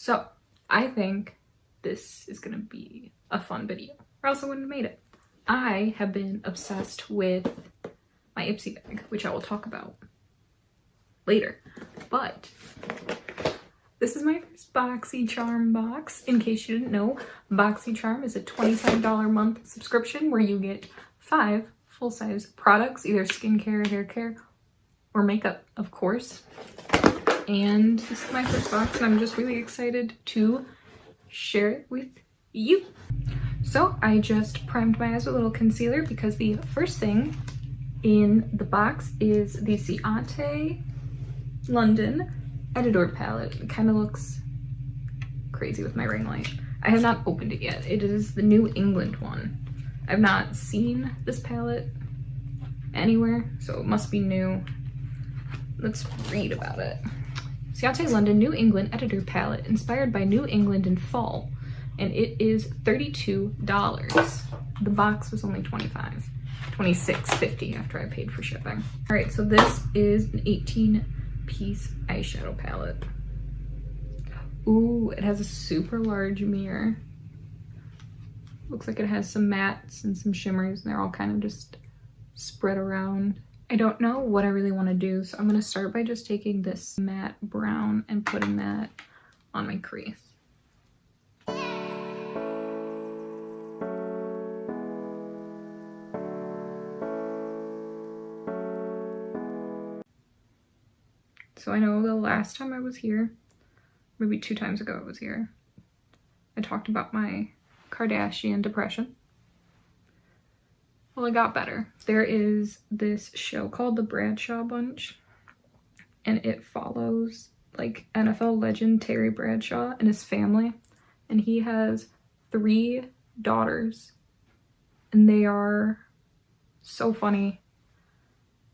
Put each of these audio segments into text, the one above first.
So I think this is gonna be a fun video, or else I wouldn't have made it. I have been obsessed with my Ipsy bag, which I will talk about later, but this is my first Boxycharm box. In case you didn't know, Boxycharm is a $25 a month subscription where you get 5 full-size products, either skincare, hair care, or makeup, of course. And this is my first box, and I'm just really excited to share it with you. So I just primed my eyes with a little concealer because the first thing in the box is the Ciate London Editor palette. It kind of looks crazy with my ring light. I have not opened it yet. It is the New England one. I've not seen this palette anywhere, so it must be new. Let's read about it. Ciate London New England Editor Palette, inspired by New England in fall, and it is $32. The box was only $26.50 after I paid for shipping. All right, so this is an 18-piece eyeshadow palette. Ooh, it has a super large mirror. Looks like it has some mattes and some shimmers, and they're all kind of just spread around. I don't know what I really want to do, so I'm going to start by just taking this matte brown and putting that on my crease. So I know the last time I was here, maybe 2 times ago I was here, I talked about my Kardashian depression. Well, it got better. There is this show called The Bradshaw Bunch, and it follows like NFL legend Terry Bradshaw and his family, and he has 3 daughters, and they are so funny,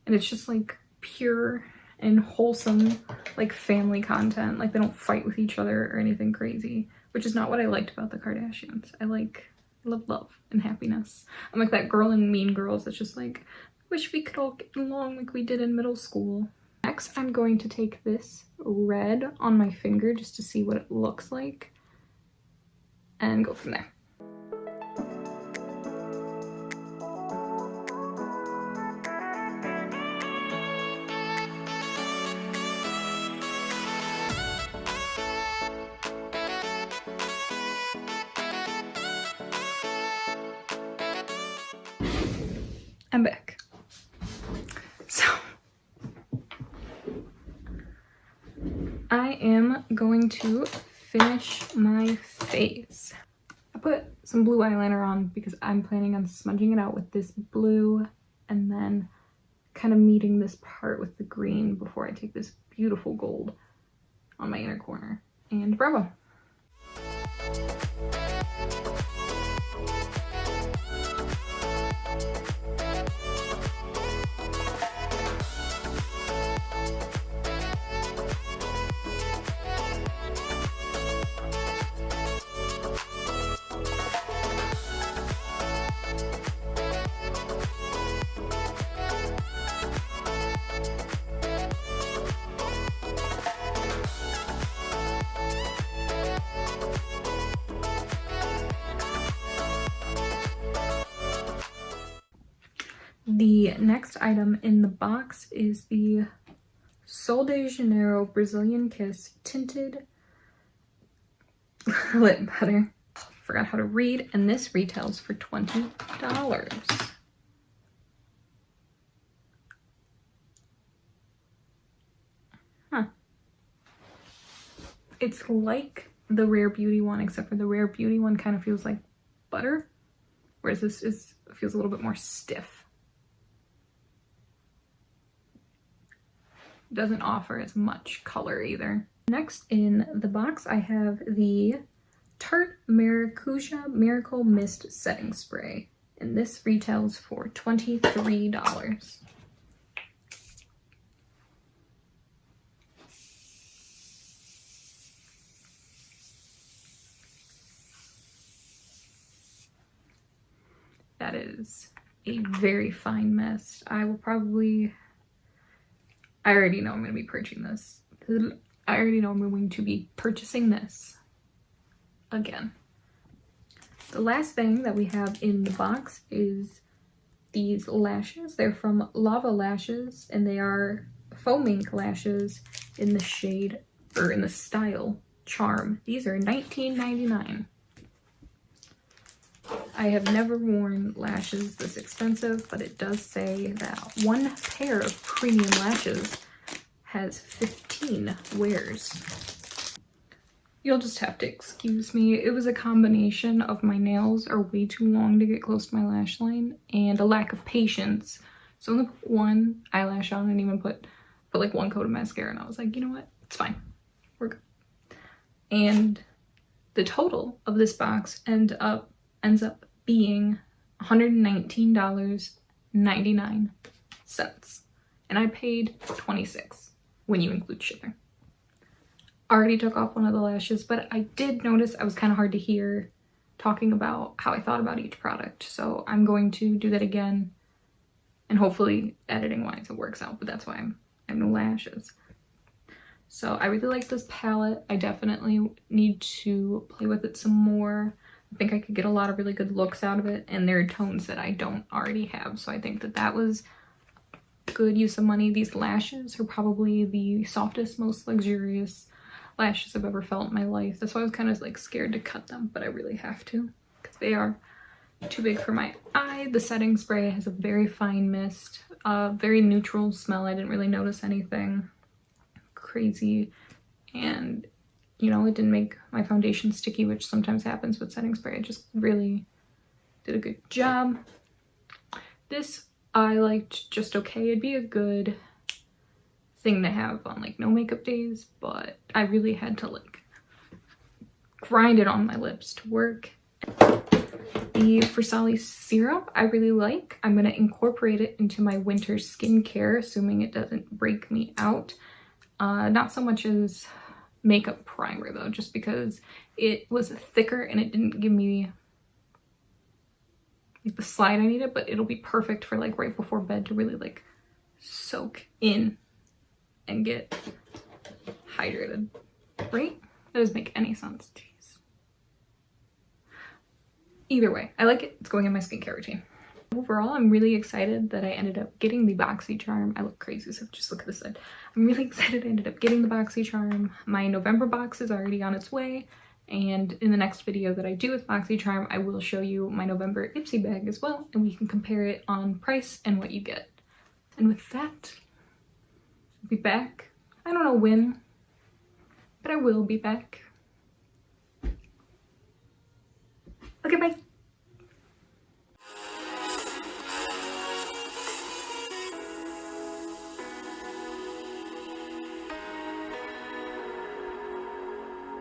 and it's just like pure and wholesome like family content. Like they don't fight with each other or anything crazy, which is not what I liked about the Kardashians. I love and happiness. I'm like that girl in Mean Girls that's just like, wish we could all get along like we did in middle school. Next, I'm going to take this red on my finger just to see what it looks like and go from there. I'm back. So I am going to finish my face. I put some blue eyeliner on because I'm planning on smudging it out with this blue and then kind of meeting this part with the green before I take this beautiful gold on my inner corner. And bravo! The next item in the box is the Sol de Janeiro Brazilian Kiss Tinted Lip Butter. Forgot how to read, and this retails for $20. Huh. It's like the Rare Beauty one, except for the Rare Beauty one kind of feels like butter, whereas this feels a little bit more stiff. Doesn't offer as much color either. Next in the box I have the Tarte Maracuja Miracle Mist Setting Spray, and this retails for $23. That is a very fine mist. I already know I'm going to be purchasing this. I already know I'm going to be purchasing this again. The last thing that we have in the box is these lashes. They're from Lava Lashes, and they are foam ink lashes in the shade, or in the style, Charm. These are $19.99. I have never worn lashes this expensive, but it does say that one pair of premium lashes has 15 wears. You'll just have to excuse me. It was a combination of my nails are way too long to get close to my lash line and a lack of patience. So I'm gonna put one eyelash on and even put like one coat of mascara, and I was like, you know what? It's fine. We're good. And the total of this box ends up being $119.99. And I paid $26 when you include shipping. Already took off one of the lashes, but I did notice I was kind of hard to hear talking about how I thought about each product. So I'm going to do that again, and hopefully editing wise it works out, but that's why I have no lashes. So I really like this palette. I definitely need to play with it some more. I think I could get a lot of really good looks out of it, and there are tones that I don't already have. So I think that that was good use of money. These lashes are probably the softest, most luxurious lashes I've ever felt in my life. That's why I was kind of like scared to cut them, but I really have to because they are too big for my eye. The setting spray has a very fine mist, very neutral smell. I didn't really notice anything crazy, and you know, it didn't make my foundation sticky, which sometimes happens with setting spray. It just really did a good job. This I liked just okay. It'd be a good thing to have on like no makeup days, but I really had to like grind it on my lips to work. The Farsali serum I really like. I'm going to incorporate it into my winter skincare, assuming it doesn't break me out. Not so much as makeup primer though, just because it was thicker and it didn't give me like the slide I needed, but it'll be perfect for like right before bed to really like soak in and get hydrated, right? That doesn't make any sense. Jeez. Either way, I like it. It's going in my skincare routine. Overall, I'm really excited that I ended up getting the Boxycharm. I look crazy, so just look at this side. I'm really excited I ended up getting the Boxycharm. My November box is already on its way, and in the next video that I do with Boxycharm, I will show you my November Ipsy bag as well, and we can compare it on price and what you get. And with that, I'll be back. I don't know when, but I will be back. Okay, bye.